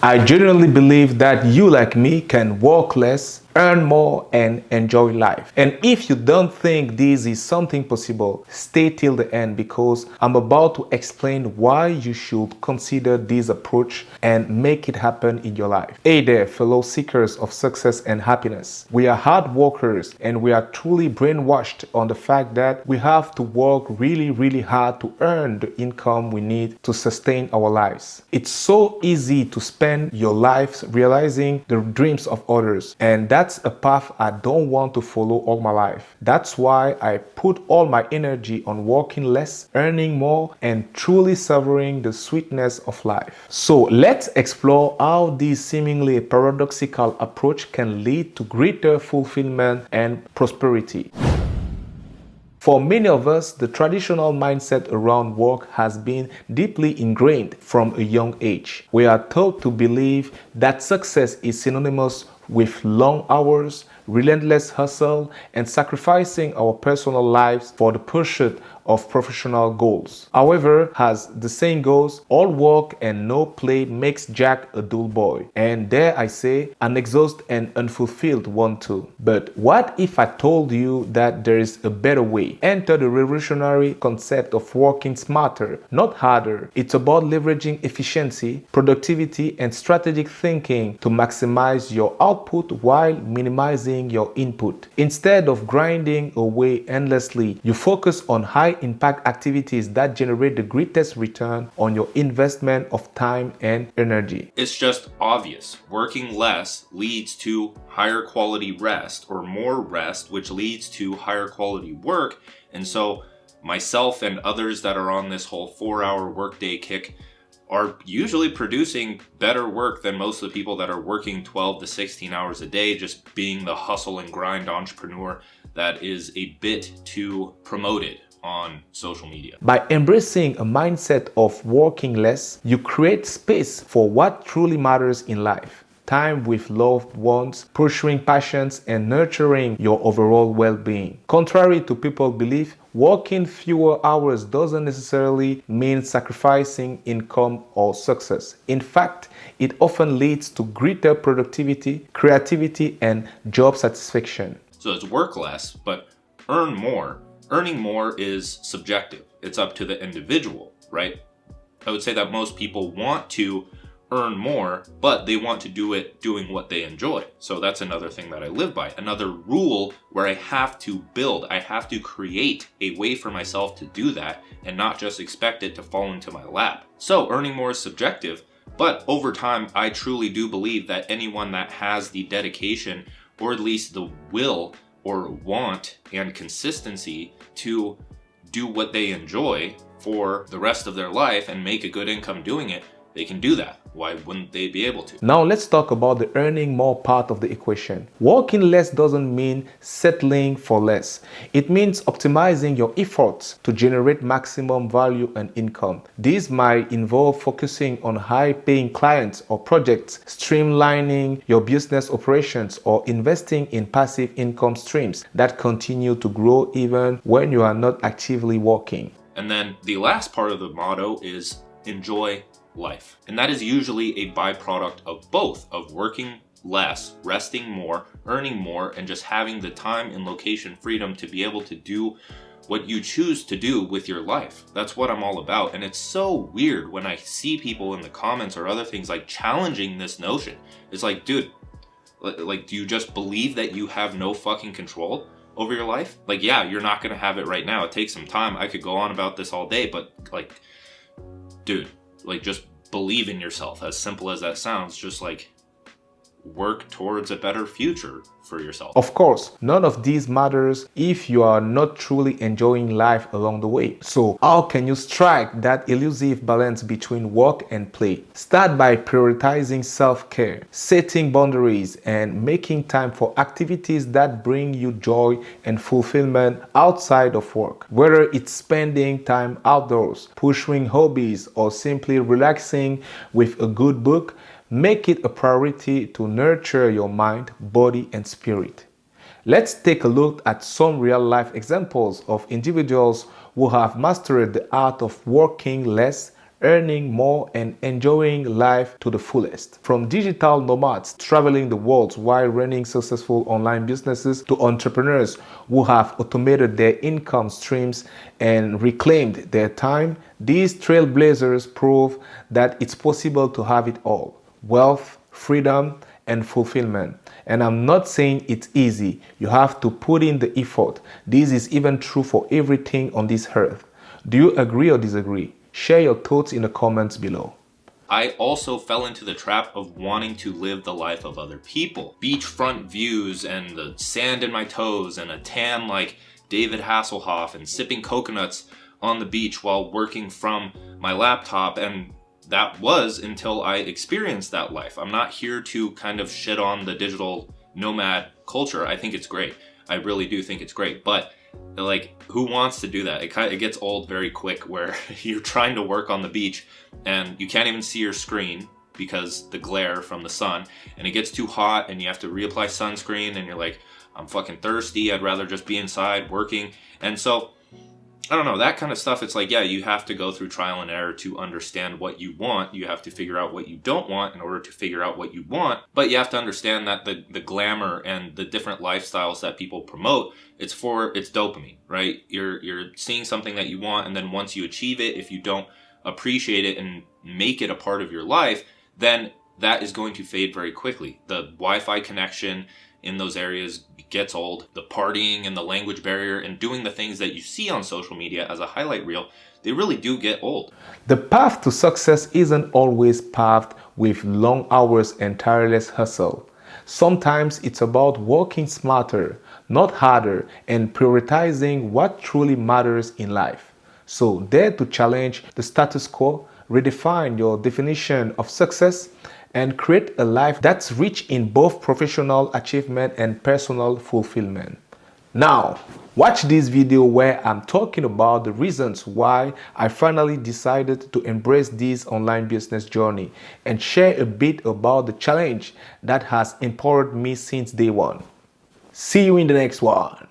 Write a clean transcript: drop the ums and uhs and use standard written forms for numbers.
I genuinely believe that you, like me, can work less, earn more, and enjoy life. And if you don't think this is something possible, stay till the end because I'm about to explain why you should consider this approach and make it happen in your life. Hey there, fellow seekers of success and happiness. We are hard workers and we are truly brainwashed on the fact that we have to work really hard to earn the income we need to sustain our lives. It's so easy to spend your life realizing the dreams of others, and that's a path I don't want to follow all my life. That's why I put all my energy on working less, earning more, and truly savoring the sweetness of life. So let's explore how this seemingly paradoxical approach can lead to greater fulfillment and prosperity. For many of us, the traditional mindset around work has been deeply ingrained from a young age. We are taught to believe that success is synonymous with long hours, relentless hustle, and sacrificing our personal lives for the pursuit of professional goals. However, as the saying goes, all work and no play makes Jack a dull boy. And dare I say, an exhausted and unfulfilled one too. But what if I told you that there is a better way? Enter the revolutionary concept of working smarter, not harder. It's about leveraging efficiency, productivity, and strategic thinking to maximize your output while minimizing your input. Instead of grinding away endlessly, you focus on high impact activities that generate the greatest return on your investment of time and energy. It's just obvious. Working less leads to higher quality rest or more rest, which leads to higher quality work. And so myself and others that are on this whole 4-hour workday kick are usually producing better work than most of the people that are working 12 to 16 hours a day, just being the hustle and grind entrepreneur that is a bit too promoted on social media. By embracing a mindset of working less, you create space for what truly matters in life. Time with loved ones, pursuing passions, and nurturing your overall well-being. Contrary to people's belief, working fewer hours doesn't necessarily mean sacrificing income or success. In fact, it often leads to greater productivity, creativity, and job satisfaction. So it's work less, but earn more. Earning more is subjective. It's up to the individual, right? I would say that most people want to earn more, but they want to do it doing what they enjoy. So that's another thing that I live by. Another rule where I have to build, I have to create a way for myself to do that and not just expect it to fall into my lap. So earning more is subjective, but over time, I truly do believe that anyone that has the dedication or at least the will or want and consistency to do what they enjoy for the rest of their life and make a good income doing it, they can do that. Why wouldn't they be able to? Now let's talk about the earning more part of the equation. Working less doesn't mean settling for less. It means optimizing your efforts to generate maximum value and income. This might involve focusing on high-paying clients or projects, streamlining your business operations, or investing in passive income streams that continue to grow even when you are not actively working. And then the last part of the motto is enjoy life. And that is usually a byproduct of both, of working less, resting more, earning more, and just having the time and location freedom to be able to do what you choose to do with your life. That's what I'm all about. And it's so weird when I see people in the comments or other things like challenging this notion. It's like, dude, like, do you just believe that you have no fucking control over your life? Like, yeah, you're not gonna have it right now. It takes some time. I could go on about this all day, but like, dude, like, just believe in yourself. As simple as that sounds, just like work towards a better future for yourself. Of course, none of these matters if you are not truly enjoying life along the way. So how can you strike that elusive balance between work and play? Start by prioritizing self-care, setting boundaries, and making time for activities that bring you joy and fulfillment outside of work. Whether it's spending time outdoors, pursuing hobbies, or simply relaxing with a good book, make it a priority to nurture your mind, body, and spirit. Let's take a look at some real-life examples of individuals who have mastered the art of working less, earning more and enjoying life to the fullest. From digital nomads traveling the world while running successful online businesses to entrepreneurs who have automated their income streams and reclaimed their time, these trailblazers prove that it's possible to have it all: wealth, freedom, and fulfillment. And I'm not saying it's easy. You have to put in the effort. This is even true for everything on this earth. Do you agree or disagree? Share your thoughts in the comments below. I also fell into the trap of wanting to live the life of other people. Beachfront views and the sand in my toes and a tan like David Hasselhoff and sipping coconuts on the beach while working from my laptop, and that was until I experienced that life. I'm not here to kind of shit on the digital nomad culture. I think it's great. I really do think it's great, but like, who wants to do that? It gets old very quick where you're trying to work on the beach and you can't even see your screen because the glare from the sun, and it gets too hot and you have to reapply sunscreen and you're like, I'm fucking thirsty. I'd rather just be inside working. And so, I don't know, that kind of stuff. It's like, yeah, you have to go through trial and error to understand what you want. You have to figure out what you don't want in order to figure out what you want. But you have to understand that the glamour and the different lifestyles that people promote, it's dopamine, right? You're seeing something that you want, and then once you achieve it, if you don't appreciate it and make it a part of your life, then that is going to fade very quickly. The Wi-Fi connection in those areas gets old. The partying and the language barrier and doing the things that you see on social media as a highlight reel, they really do get old. The path to success isn't always paved with long hours and tireless hustle. Sometimes it's about working smarter, not harder, and prioritizing what truly matters in life. So dare to challenge the status quo, redefine your definition of success, and create a life that's rich in both professional achievement and personal fulfillment. Now, watch this video where I'm talking about the reasons why I finally decided to embrace this online business journey and share a bit about the challenge that has empowered me since day one. See you in the next one.